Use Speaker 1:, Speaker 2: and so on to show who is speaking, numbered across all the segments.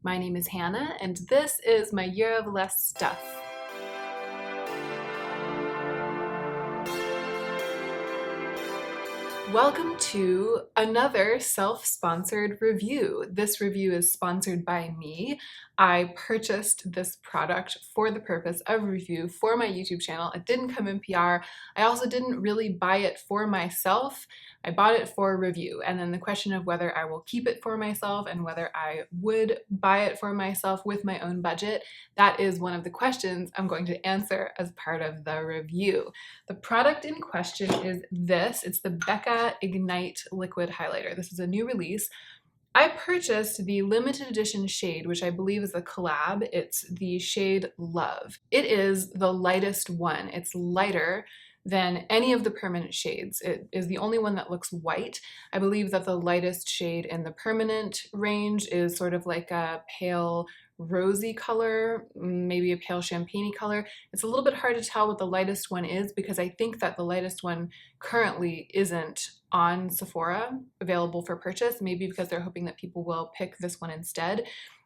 Speaker 1: My name is Hannah, and this is my Year of Less Stuff. Welcome to another self-sponsored review. This review is sponsored by me. I purchased this product for the purpose of review for my YouTube channel. It didn't come in PR. I also didn't really buy it for myself. I bought it for review, and then the question of whether I will keep it for myself and whether I would buy it for myself with my own budget, that is one of the questions I'm going to answer as part of the review. The product in question is this. It's the Becca Ignite Liquid Highlighter. This is a new release. I purchased the limited edition shade, which I believe is a collab. It's the shade Love. It is the lightest one. It's lighter than any of the permanent shades. It is the only one that looks white. I believe that the lightest shade in the permanent range is sort of like a pale rosy color, maybe a pale champagne-y color. It's a little bit hard to tell what the lightest one is because I think that the lightest one currently isn't on Sephora available for purchase, maybe because they're hoping that people will pick this one instead.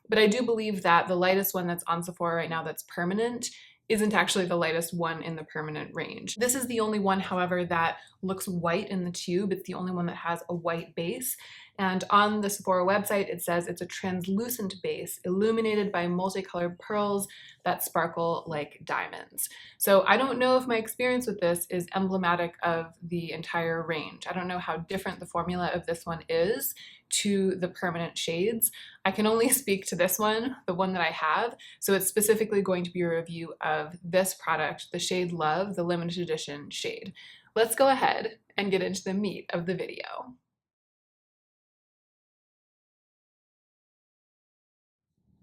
Speaker 1: But I do believe that the lightest one that's on Sephora right now that's permanent isn't actually the lightest one in the permanent range. This is the only one, however, that looks white in the tube. It's the only one that has a white base. And on the Sephora website, it says it's a translucent base illuminated by multicolored pearls that sparkle like diamonds. So I don't know if my experience with this is emblematic of the entire range. I don't know how different the formula of this one is to the permanent shades. I can only speak to this one, the one that I have. So it's specifically going to be a review of this product, the shade Love, the limited edition shade. Let's go ahead and get into the meat of the video.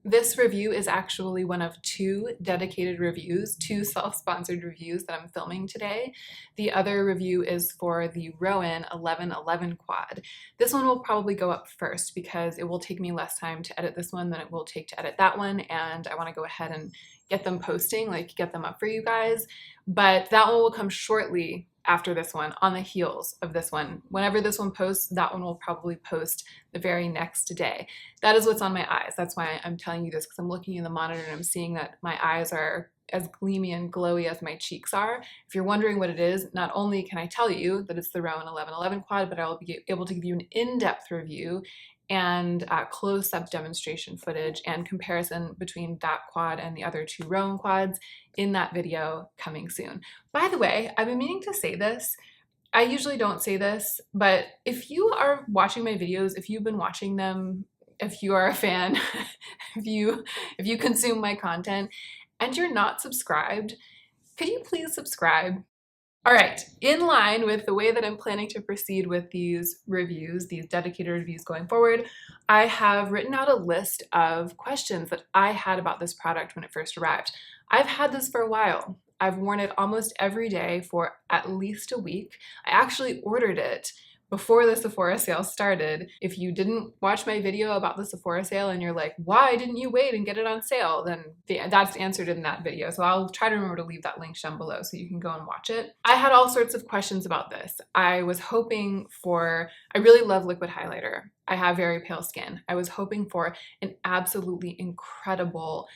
Speaker 1: This review is actually one of two dedicated reviews, two self-sponsored reviews that I'm filming today. The other review is for the Rowan 1111 quad. This one will probably go up first because it will take me less time to edit this one than it will take to edit that one, and I want to go ahead and get them posting, like get them up for you guys. But that one will come shortly after this one, on the heels of this one. Whenever this one posts, that one will probably post the very next day. That is what's on my eyes. That's why I'm telling you this, because I'm looking in the monitor and I'm seeing that my eyes are as gleamy and glowy as my cheeks are. If you're wondering what it is, not only can I tell you that it's the Rowan 1111 quad, but I'll be able to give you an in-depth review and close-up demonstration footage and comparison between that quad and the other two Rowan quads in that video coming soon. By the way, I've been meaning to say this. I usually don't say this, but if you are watching my videos, if you've been watching them, if you are a fan, if you consume my content and you're not subscribed, could you please subscribe? All right, in line with the way that I'm planning to proceed with these reviews, these dedicated reviews going forward, I have written out a list of questions that I had about this product when it first arrived. I've had this for a while. I've worn it almost every day for at least a week. I actually ordered it before the Sephora sale started. If you didn't watch my video about the Sephora sale and you're like, why didn't you wait and get it on sale? Then that's answered in that video. So I'll try to remember to leave that link down below so you can go and watch it. I had all sorts of questions about this. I really love liquid highlighter. I have very pale skin. I was hoping for an absolutely incredible,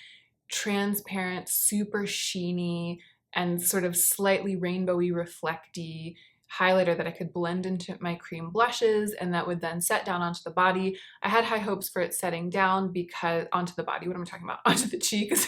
Speaker 1: transparent, super sheeny, and sort of slightly rainbowy, reflecty highlighter that I could blend into my cream blushes and that would then set down onto the body. I had high hopes for it setting down onto the body, what am I talking about? Onto the cheeks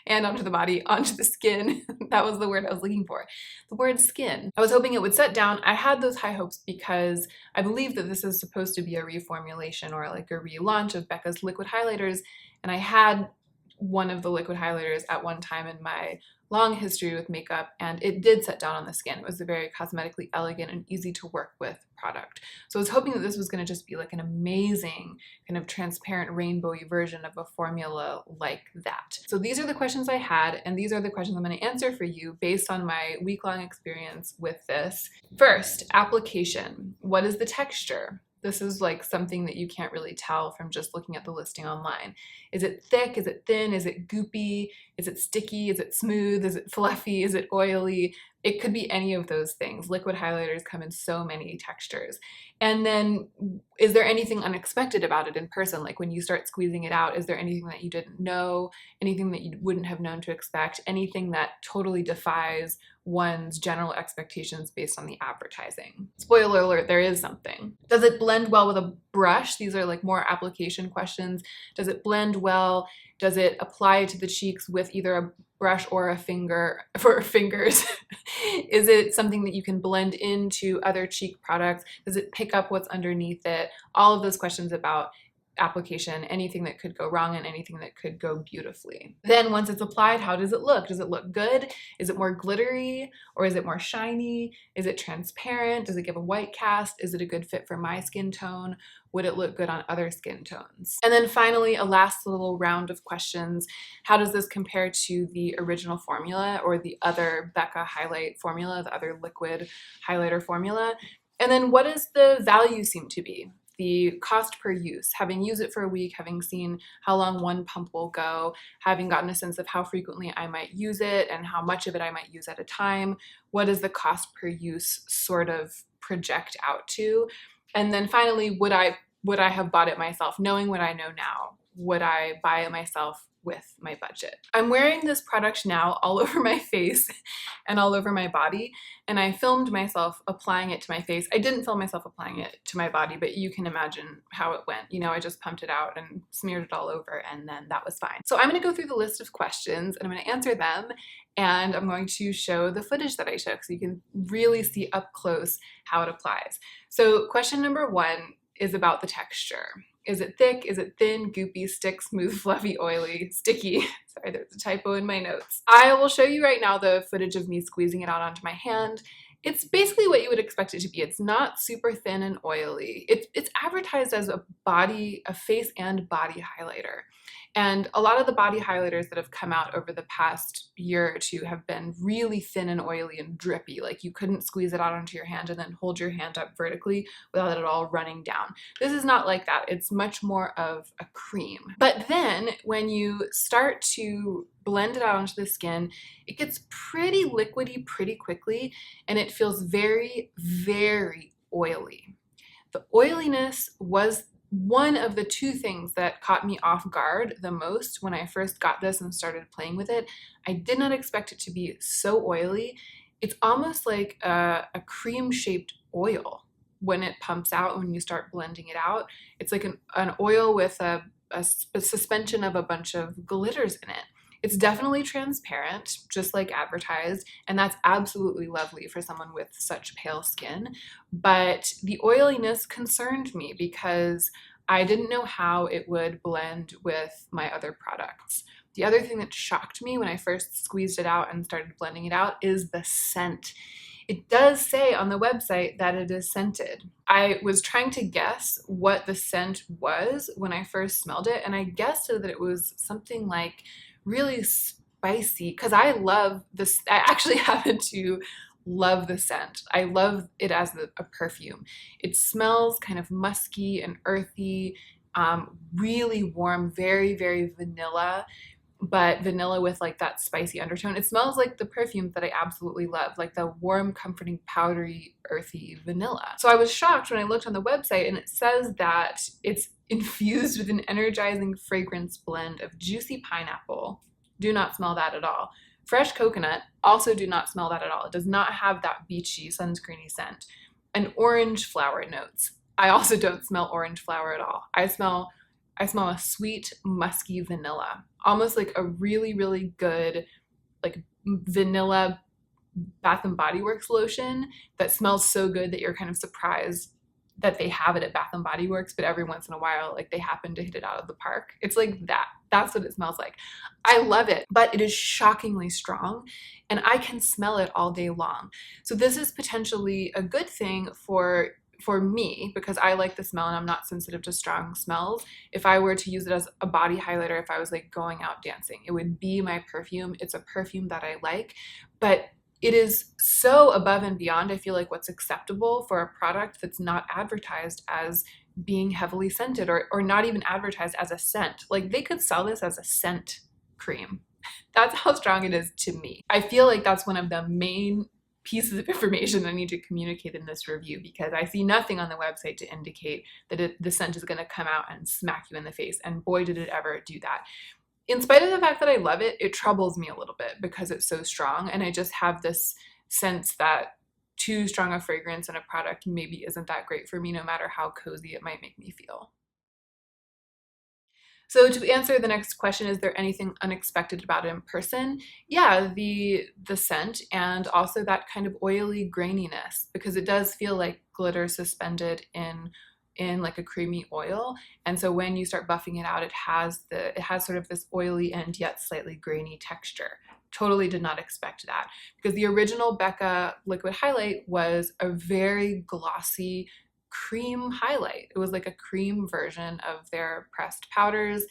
Speaker 1: and onto the body, onto the skin. That was the word I was looking for. The word skin. I was hoping it would set down. I had those high hopes because I believe that this is supposed to be a reformulation or like a relaunch of Becca's liquid highlighters, and I had one of the liquid highlighters at one time in my long history with makeup, and it did set down on the skin. It was a very cosmetically elegant and easy to work with product. So I was hoping that this was going to just be like an amazing kind of transparent rainbowy version of a formula like that. So these are the questions I had, and these are the questions I'm going to answer for you based on my week-long experience with this. First, application. What is the texture? This is like something that you can't really tell from just looking at the listing online. Is it thick? Is it thin? Is it goopy? Is it sticky? Is it smooth? Is it fluffy? Is it oily? It could be any of those things. Liquid highlighters come in so many textures. And then is there anything unexpected about it in person? Like when you start squeezing it out, is there anything that you didn't know, anything that you wouldn't have known to expect, anything that totally defies one's general expectations based on the advertising? Spoiler alert, there is something. Does it blend well with a brush? These are like more application questions. Does it blend well? Does it apply to the cheeks with either a brush or a finger for fingers? Is it something that you can blend into other cheek products? Does it pick up what's underneath it? All of those questions about application, anything that could go wrong and anything that could go beautifully. Then once it's applied, how does it look? Does it look good? Is it more glittery or is it more shiny? Is it transparent? Does it give a white cast? Is it a good fit for my skin tone? Would it look good on other skin tones? And then finally, a last little round of questions. How does this compare to the original formula or the other Becca highlight formula, the other liquid highlighter formula? And then what does the value seem to be? The cost per use, having used it for a week, having seen how long one pump will go, having gotten a sense of how frequently I might use it and how much of it I might use at a time. What does the cost per use sort of project out to? And then finally, would I have bought it myself? Knowing what I know now, would I buy it myself with my budget? I'm wearing this product now all over my face and all over my body, and I filmed myself applying it to my face. I didn't film myself applying it to my body, but you can imagine how it went. You know, I just pumped it out and smeared it all over, and then that was fine. So I'm gonna go through the list of questions and I'm gonna answer them, and I'm going to show the footage that I took so you can really see up close how it applies. So question number 1 is about the texture. Is it thick? Is it thin, goopy, stick, smooth, fluffy, oily, sticky? Sorry, there's a typo in my notes. I will show you right now the footage of me squeezing it out onto my hand. It's basically what you would expect it to be. It's not super thin and oily. It's advertised as a face and body highlighter. And a lot of the body highlighters that have come out over the past year or two have been really thin and oily and drippy. Like you couldn't squeeze it out onto your hand and then hold your hand up vertically without it all running down. This is not like that. It's much more of a cream. But then when you start to blend it out onto the skin, it gets pretty liquidy pretty quickly, and it feels very, very oily. The oiliness was one of the 2 things that caught me off guard the most when I first got this and started playing with it. I did not expect it to be so oily. It's almost like a cream-shaped oil when it pumps out, when you start blending it out. It's like an oil with a suspension of a bunch of glitters in it. It's definitely transparent, just like advertised, and that's absolutely lovely for someone with such pale skin. But the oiliness concerned me because I didn't know how it would blend with my other products. The other thing that shocked me when I first squeezed it out and started blending it out is the scent. It does say on the website that it is scented. I was trying to guess what the scent was when I first smelled it, and I guessed that it was something like really spicy, because I love this. I actually happen to love the scent. I love it as a perfume. It smells kind of musky and earthy, really warm, very, very vanilla, but vanilla with like that spicy undertone. It smells like the perfumes that I absolutely love, like the warm, comforting, powdery, earthy vanilla. So I was shocked when I looked on the website and it says that it's infused with an energizing fragrance blend of juicy pineapple. Do not smell that at all. Fresh coconut, also do not smell that at all. It does not have that beachy, sunscreeny scent. And orange flower notes. I also don't smell orange flower at all. I smell a sweet, musky vanilla, almost like a really, really good, like vanilla Bath and Body Works lotion that smells so good that you're kind of surprised that they have it at Bath and Body Works, but every once in a while, like they happen to hit it out of the park. It's like that. That's what it smells like. I love it, but it is shockingly strong and I can smell it all day long. So this is potentially a good thing for me, because I like the smell and I'm not sensitive to strong smells. If I were to use it as a body highlighter, if I was like going out dancing, it would be my perfume. It's a perfume that I like, but it is so above and beyond, I feel like, what's acceptable for a product that's not advertised as being heavily scented or not even advertised as a scent. Like they could sell this as a scent cream. That's how strong it is to me. I feel like that's one of the main pieces of information I need to communicate in this review, because I see nothing on the website to indicate that the scent is going to come out and smack you in the face, and boy did it ever do that. In spite of the fact that I love it, it troubles me a little bit because it's so strong, and I just have this sense that too strong a fragrance in a product maybe isn't that great for me, no matter how cozy it might make me feel. So to answer the next question, is there anything unexpected about it in person? Yeah, the scent, and also that kind of oily graininess, because it does feel like glitter suspended in like a creamy oil. And so when you start buffing it out, it has sort of this oily and yet slightly grainy texture. Totally did not expect that, because the original Becca liquid highlight was a very glossy cream highlight. It was like a cream version of their pressed powders,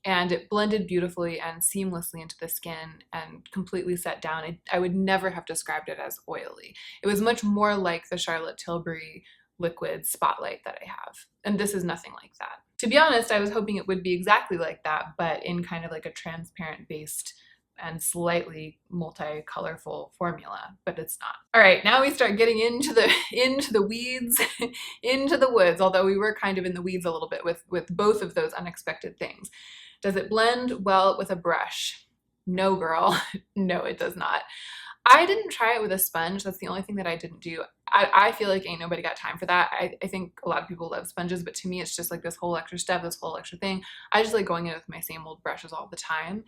Speaker 1: and it blended beautifully and seamlessly into the skin and completely set down. I would never have described it as oily. It was much more like the Charlotte Tilbury liquid spotlight that I have, and this is nothing like that. To be honest, I was hoping it would be exactly like that, but in kind of like a transparent based and slightly multi-colorful formula, but it's not. All right, now we start getting into the weeds, into the woods, although we were kind of in the weeds a little bit with both of those unexpected things. Does it blend well with a brush? No, girl. No, it does not. I didn't try it with a sponge. That's the only thing that I didn't do. I feel like ain't nobody got time for that. I think a lot of people love sponges, but to me it's just like this whole extra step, this whole extra thing. I just like going in with my same old brushes all the time.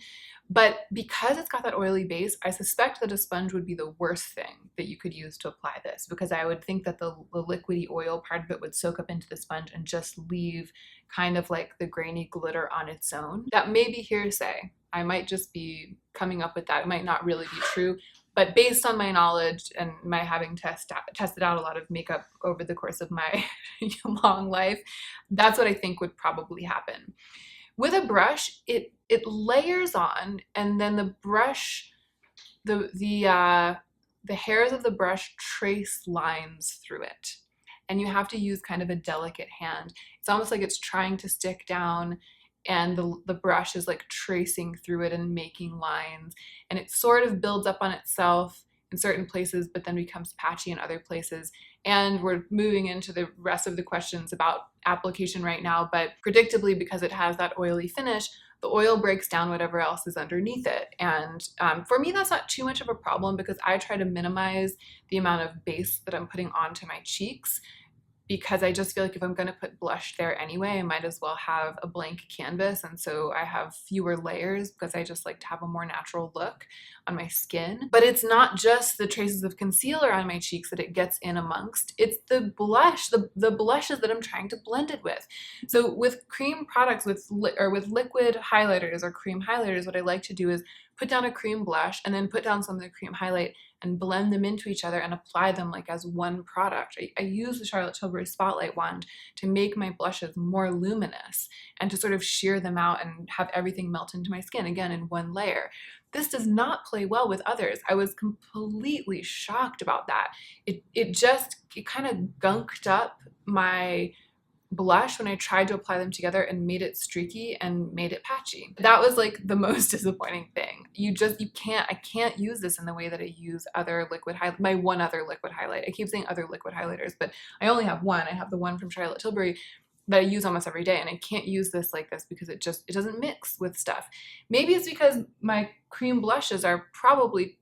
Speaker 1: But because it's got that oily base, I suspect that a sponge would be the worst thing that you could use to apply this, because I would think that the liquidy oil part of it would soak up into the sponge and just leave kind of like the grainy glitter on its own. That may be hearsay. I might just be coming up with that. It might not really be true. But based on my knowledge and my having tested out a lot of makeup over the course of my long life, that's what I think would probably happen. With a brush, it layers on, and then the brush, the hairs of the brush trace lines through it. And you have to use kind of a delicate hand. It's almost like it's trying to stick down, and the brush is like tracing through it and making lines, and it sort of builds up on itself in certain places but then becomes patchy in other places. And we're moving into the rest of the questions about application right now, but predictably, because it has that oily finish, the oil breaks down whatever else is underneath it. And for me, that's not too much of a problem, because I try to minimize the amount of base that I'm putting onto my cheeks, because I just feel like if I'm going to put blush there anyway, I might as well have a blank canvas. And so I have fewer layers, because I just like to have a more natural look on my skin. But it's not just the traces of concealer on my cheeks that it gets in amongst. It's the blush, the blushes that I'm trying to blend it with. So with cream products, with liquid highlighters or cream highlighters, what I like to do is put down a cream blush and then put down some of the cream highlight and blend them into each other and apply them like as one product. I use the Charlotte Tilbury Spotlight wand to make my blushes more luminous and to sort of sheer them out and have everything melt into my skin, again, in one layer. This does not play well with others. I was completely shocked about that. It kind of gunked up my blush when I tried to apply them together and made it streaky and made it patchy. That was like the most disappointing thing. I can't use this in the way that I use other liquid highlight, my one other liquid highlight. I keep saying other liquid highlighters, but I only have one. I have the one from Charlotte Tilbury that I use almost every day, and I can't use this like this because it doesn't mix with stuff. Maybe it's because my cream blushes are probably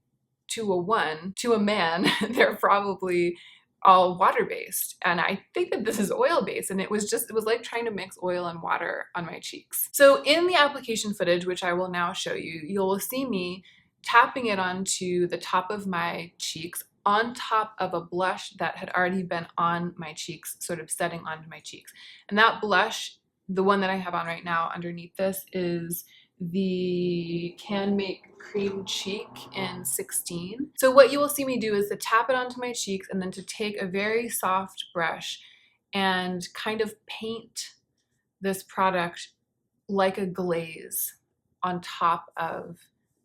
Speaker 1: to a man, they're probably all water-based, and I think that this is oil-based, and it was like trying to mix oil and water on my cheeks. So in the application footage, which I will now show you, you'll see me tapping it onto the top of my cheeks on top of a blush that had already been on my cheeks, sort of setting onto my cheeks. And that blush, the one that I have on right now underneath this, is the Can Make Cream Cheek in 16. So what you will see me do is to tap it onto my cheeks and then to take a very soft brush and kind of paint this product like a glaze on top of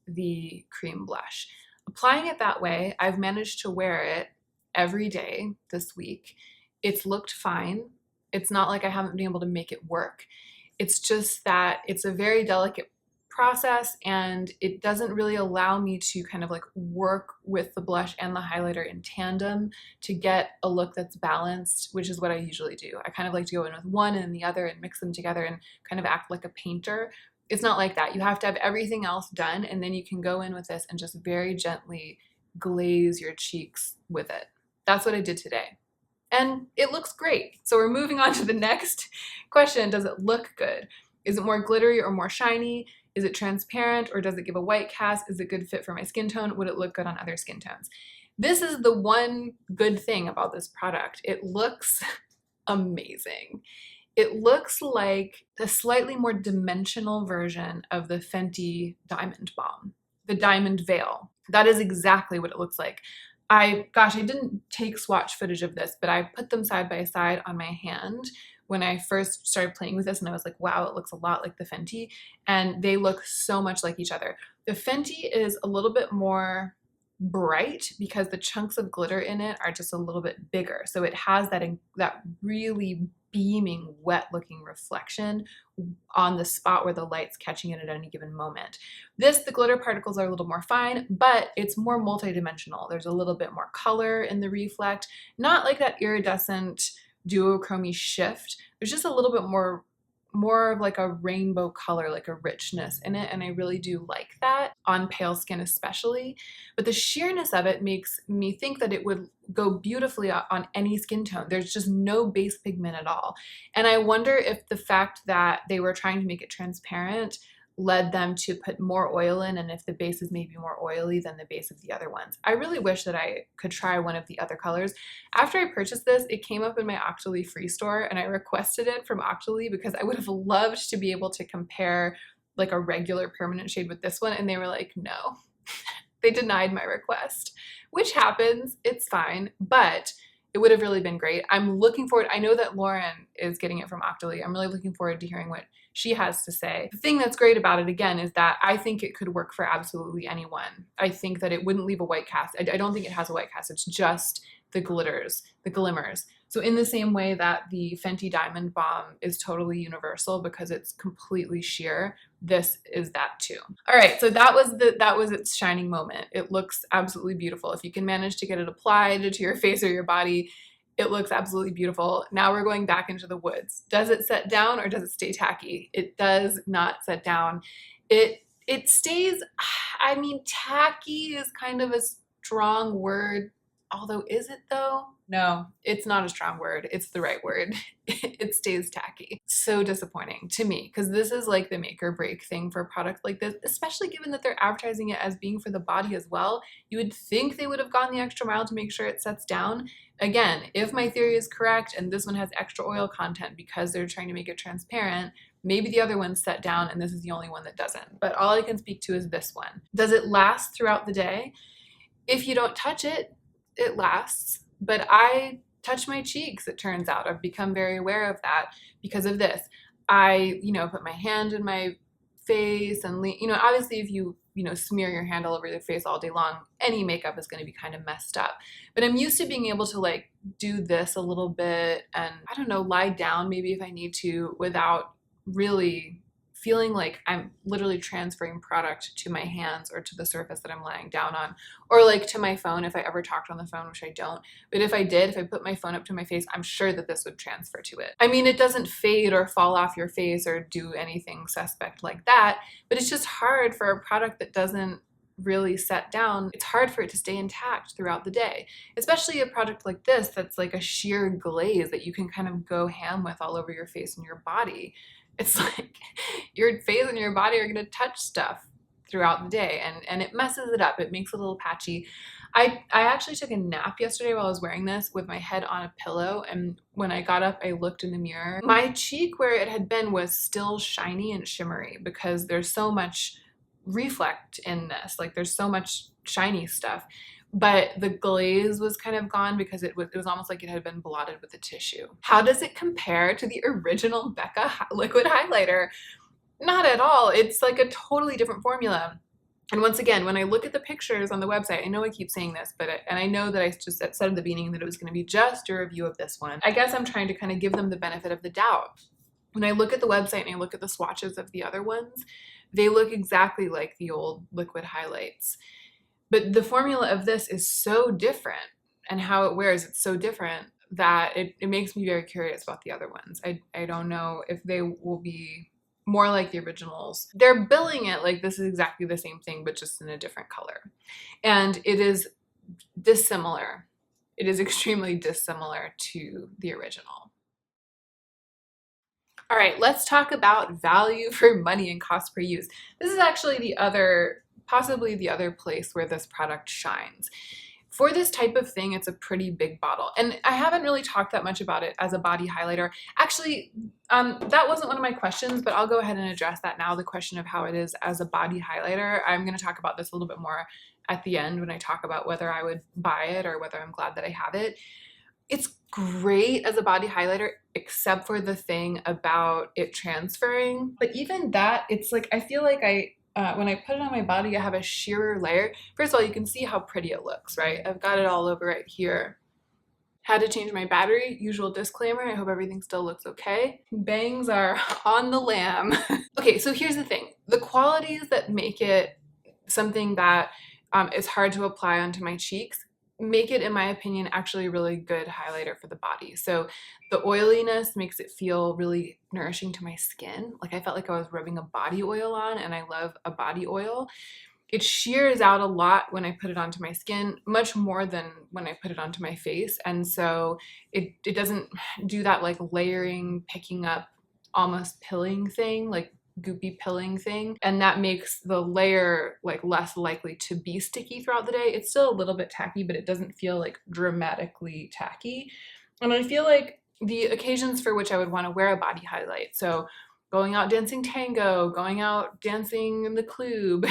Speaker 1: the cream blush. Applying it that way, I've managed to wear it every day this week. It's looked fine. It's not like I haven't been able to make it work. It's just that it's a very delicate process, and it doesn't really allow me to kind of like work with the blush and the highlighter in tandem to get a look that's balanced, which is what I usually do. I kind of like to go in with one and the other and mix them together and kind of act like a painter. It's not like that. You have to have everything else done, and then you can go in with this and just very gently glaze your cheeks with it. That's what I did today. And it looks great. So we're moving on to the next question. Does it look good? Is it more glittery or more shiny? Is it transparent or does it give a white cast? Is it a good fit for my skin tone? Would it look good on other skin tones? This is the one good thing about this product. It looks amazing. It looks like a slightly more dimensional version of the Fenty Diamond Balm, the Diamond Veil. That is exactly what it looks like. I didn't take swatch footage of this, but I put them side by side on my hand when I first started playing with this, and I was like, wow, it looks a lot like the Fenty, and they look so much like each other. The Fenty is a little bit more bright because the chunks of glitter in it are just a little bit bigger. So it has that really beaming, wet looking reflection on the spot where the light's catching it at any given moment. The glitter particles are a little more fine, but it's more multidimensional. There's a little bit more color in the reflect, not like that iridescent duochrome shift. There's just a little bit more of like a rainbow color, like a richness in it, and I really do like that on pale skin especially. But the sheerness of it makes me think that it would go beautifully on any skin tone. There's just no base pigment at all. And I wonder if the fact that they were trying to make it transparent led them to put more oil in, and if the base is maybe more oily than the base of the other ones. I really wish that I could try one of the other colors. After I purchased this, it came up in my Octoly free store, and I requested it from Octoly because I would have loved to be able to compare like a regular permanent shade with this one, and they were like, no. They denied my request, which happens, it's fine, but it would have really been great. I'm looking forward, I know that Lauren is getting it from Octoly. I'm really looking forward to hearing what she has to say. The thing that's great about it, again, is that I think it could work for absolutely anyone. I think that it wouldn't leave a white cast. I don't think it has a white cast. It's just the glitters, the glimmers. So in the same way that the Fenty Diamond Balm is totally universal because it's completely sheer, this is that too. All right, so that was its shining moment. It looks absolutely beautiful. If you can manage to get it applied to your face or your body, it looks absolutely beautiful. Now we're going back into the woods. Does it set down or does it stay tacky? It does not set down. It stays, I mean, tacky is kind of a strong word, although is it though? No, it's not a strong word. It's the right word. It stays tacky. So disappointing to me, because this is like the make or break thing for a product like this, especially given that they're advertising it as being for the body as well. You would think they would have gone the extra mile to make sure it sets down. Again, if my theory is correct and this one has extra oil content because they're trying to make it transparent, maybe the other one's set down and this is the only one that doesn't. But all I can speak to is this one. Does it last throughout the day? If you don't touch it, it lasts. But I touch my cheeks, it turns out. I've become very aware of that because of this. I, put my hand in my face and, obviously if you, smear your hand all over your face all day long, any makeup is going to be kind of messed up. But I'm used to being able to like do this a little bit and, I don't know, lie down maybe if I need to without really feeling like I'm literally transferring product to my hands or to the surface that I'm lying down on, or like to my phone if I ever talked on the phone, which I don't. But if I did, if I put my phone up to my face, I'm sure that this would transfer to it. I mean, it doesn't fade or fall off your face or do anything suspect like that, but it's just hard for a product that doesn't really set down. It's hard for it to stay intact throughout the day, especially a product like this that's like a sheer glaze that you can kind of go ham with all over your face and your body. It's like your face and your body are going to touch stuff throughout the day, and it messes it up. It makes it a little patchy. I actually took a nap yesterday while I was wearing this with my head on a pillow, and when I got up, I looked in the mirror. My cheek where it had been was still shiny and shimmery because there's so much reflect in this. Like there's so much shiny stuff. But the glaze was kind of gone because it was almost like it had been blotted with a tissue. How does it compare to the original Becca liquid highlighter? Not at all. It's like a totally different formula. And once again, when I look at the pictures on the website, I know I keep saying this, and I know that I just said at the beginning that it was going to be just a review of this one. I guess I'm trying to kind of give them the benefit of the doubt. When I look at the website and I look at the swatches of the other ones, They look exactly like the old liquid highlights. But the formula of this is so different, and how it wears, it's so different that it makes me very curious about the other ones. I don't know if they will be more like the originals. They're billing it like this is exactly the same thing, but just in a different color. And it is dissimilar. It is extremely dissimilar to the original. All right, let's talk about value for money and cost per use. This is actually possibly the other place where this product shines. For this type of thing, it's a pretty big bottle. And I haven't really talked that much about it as a body highlighter. Actually, that wasn't one of my questions, but I'll go ahead and address that now, the question of how it is as a body highlighter. I'm gonna talk about this a little bit more at the end when I talk about whether I would buy it or whether I'm glad that I have it. It's great as a body highlighter, except for the thing about it transferring. But even that, it's like, I feel like when I put it on my body, I have a sheerer layer. First of all, you can see how pretty it looks, right? I've got it all over right here. Had to change my battery, usual disclaimer. I hope everything still looks okay. Bangs are on the lamb. Okay, so here's the thing. The qualities that make it something that is hard to apply onto my cheeks make it, in my opinion, actually a really good highlighter for the body. So the oiliness makes it feel really nourishing to my skin. Like I felt like I was rubbing a body oil on, and I love a body oil. It shears out a lot when I put it onto my skin, much more than when I put it onto my face. And so it doesn't do that like layering, picking up, almost pilling thing, like goopy pilling thing, and that makes the layer like less likely to be sticky throughout the day. It's still a little bit tacky, but it doesn't feel like dramatically tacky. And I feel like the occasions for which I would want to wear a body highlight, so going out dancing tango, going out dancing in the club,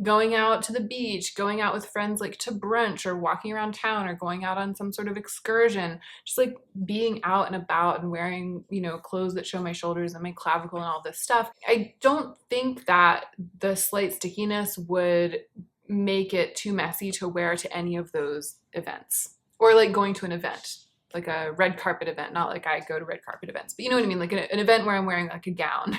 Speaker 1: going out to the beach, going out with friends like to brunch, or walking around town, or going out on some sort of excursion, just like being out and about and wearing, you know, clothes that show my shoulders and my clavicle and all this stuff. I don't think that the slight stickiness would make it too messy to wear to any of those events, or like going to an event, like a red carpet event. Not like I go to red carpet events, but you know what I mean, like an event where I'm wearing like a gown.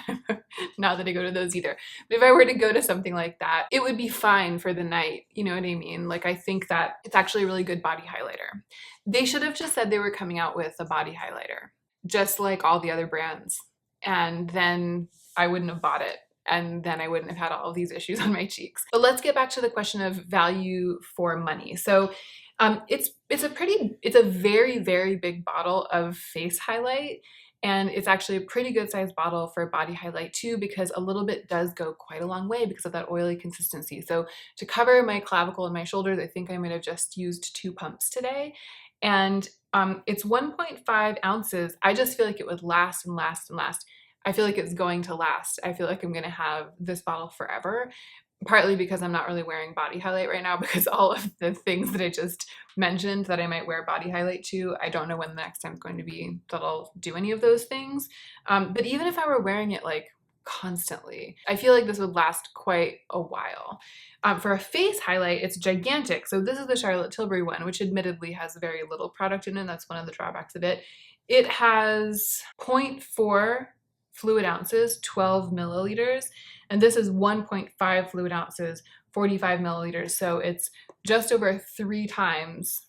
Speaker 1: Not that I go to those either, but if I were to go to something like that, it would be fine for the night. You know what I mean? Like I think that it's actually a really good body highlighter. They should have just said they were coming out with a body highlighter, just like all the other brands, and then I wouldn't have bought it. And then I wouldn't have had all of these issues on my cheeks. But let's get back to the question of value for money. So it's a very, very big bottle of face highlight, and it's actually a pretty good sized bottle for body highlight too, because a little bit does go quite a long way because of that oily consistency. So to cover my clavicle and my shoulders, I think I might have just used 2 pumps today, and it's 1.5 ounces. I just feel like it would last and last and last. I feel like it's going to last. I feel like I'm gonna have this bottle forever. Partly because I'm not really wearing body highlight right now, because all of the things that I just mentioned that I might wear body highlight to, I don't know when the next time is going to be that I'll do any of those things. But even if I were wearing it like constantly, I feel like this would last quite a while. For a face highlight, it's gigantic. So this is the Charlotte Tilbury one, which admittedly has very little product in it. That's one of the drawbacks of it. It has 0.4 fluid ounces, 12 milliliters, and this is 1.5 fluid ounces, 45 milliliters. So it's just over 3 times,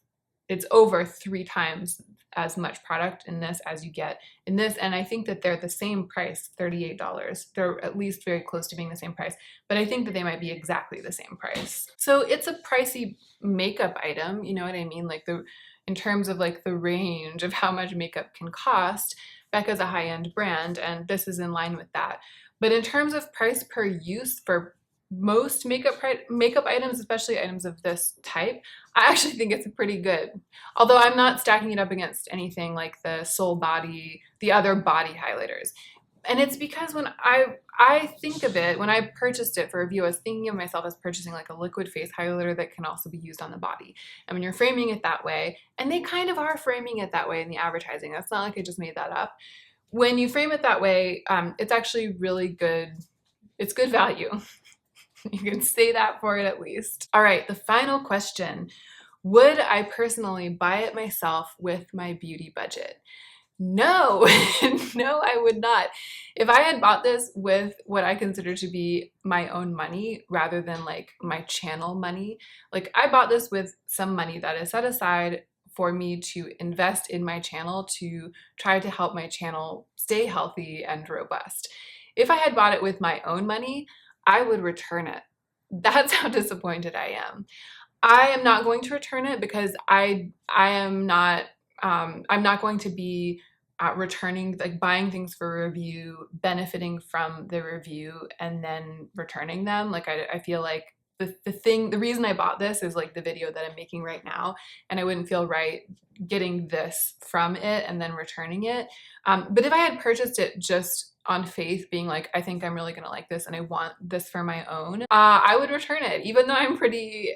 Speaker 1: it's over 3 times as much product in this as you get in this. And I think that they're the same price, $38. They're at least very close to being the same price, but I think that they might be exactly the same price. So it's a pricey makeup item, you know what I mean? Like in terms of like the range of how much makeup can cost, Becca's a high-end brand, and this is in line with that. But in terms of price per use for most makeup items, especially items of this type, I actually think it's pretty good. Although I'm not stacking it up against anything like the Soul Body, the other body highlighters. And it's because when I think of it, when I purchased it for review, I was thinking of myself as purchasing like a liquid face highlighter that can also be used on the body. And when you're framing it that way, and they kind of are framing it that way in the advertising, that's not like I just made that up. When you frame it that way, it's actually really good. It's good value. You can say that for it at least. All right, the final question. Would I personally buy it myself with my beauty budget? No, no, I would not. If I had bought this with what I consider to be my own money rather than like my channel money, like I bought this with some money that is set aside for me to invest in my channel to try to help my channel stay healthy and robust. If I had bought it with my own money, I would return it. That's how disappointed I am. I am not going to return it because I'm not going to be returning, like buying things for review, benefiting from the review, and then returning them. Like I feel like the reason I bought this is like the video that I'm making right now, and I wouldn't feel right getting this from it and then returning it. But if I had purchased it just on faith, being like, I think I'm really gonna like this and I want this for my own, I would return it, even though I'm pretty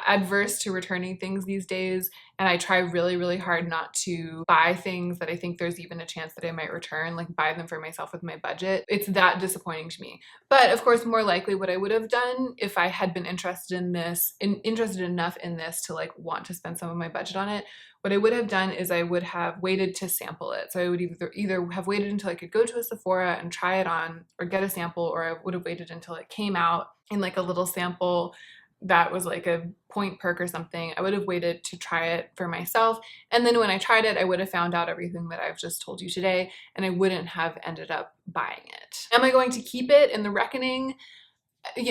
Speaker 1: adverse to returning things these days, and I try really, really hard not to buy things that I think there's even a chance that I might return, like buy them for myself with my budget. It's that disappointing to me. But of course, more likely what I would have done if I had been interested in this, interested enough in this to like want to spend some of my budget on it, what I would have done is I would have waited to sample it. So I would either have waited until I could go to a Sephora and try it on or get a sample, or I would have waited until it came out in like a little sample that was like a point perk or something. I would have waited to try it for myself. And then when I tried it, I would have found out everything that I've just told you today, and I wouldn't have ended up buying it. Am I going to keep it in the reckoning?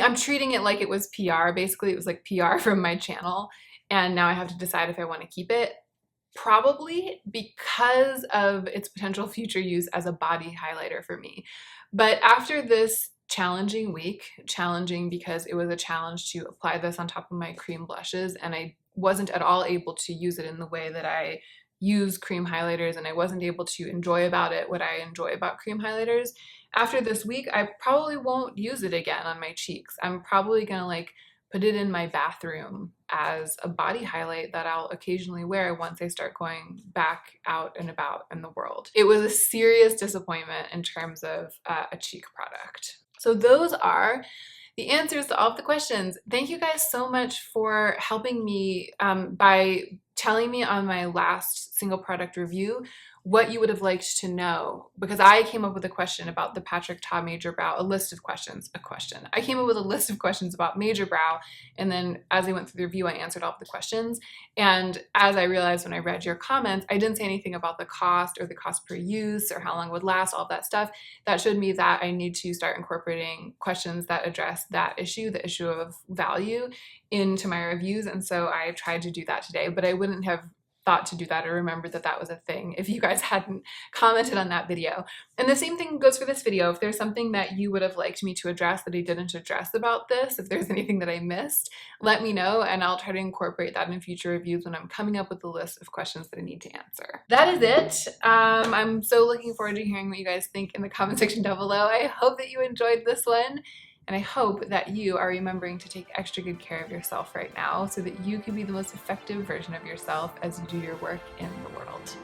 Speaker 1: I'm treating it like it was PR. Basically, it was like PR from my channel. And now I have to decide if I want to keep it. Probably, because of its potential future use as a body highlighter for me. But after this challenging week, challenging because it was a challenge to apply this on top of my cream blushes, and I wasn't at all able to use it in the way that I use cream highlighters, and I wasn't able to enjoy about it what I enjoy about cream highlighters. After this week, I probably won't use it again on my cheeks. I'm probably gonna like put it in my bathroom as a body highlight that I'll occasionally wear once I start going back out and about in the world. It was a serious disappointment in terms of a cheek product. So those are the answers to all of the questions. Thank you guys so much for helping me by telling me on my last single product review what you would have liked to know, because I came up with a question about the Patrick Ta Major Brow, a list of questions, I came up with a list of questions about Major Brow, and then as I went through the review, I answered all of the questions. And as I realized when I read your comments, I didn't say anything about the cost or the cost per use or how long it would last, all of that stuff. That showed me that I need to start incorporating questions that address that issue, the issue of value, into my reviews. And so I tried to do that today, but I wouldn't have thought to do that or remembered that that was a thing if you guys hadn't commented on that video. And the same thing goes for this video. If there's something that you would have liked me to address that I didn't address about this, if there's anything that I missed, let me know and I'll try to incorporate that in future reviews when I'm coming up with a list of questions that I need to answer. That is it. I'm so looking forward to hearing what you guys think in the comment section down below. I hope that you enjoyed this one. And I hope that you are remembering to take extra good care of yourself right now so that you can be the most effective version of yourself as you do your work in the world.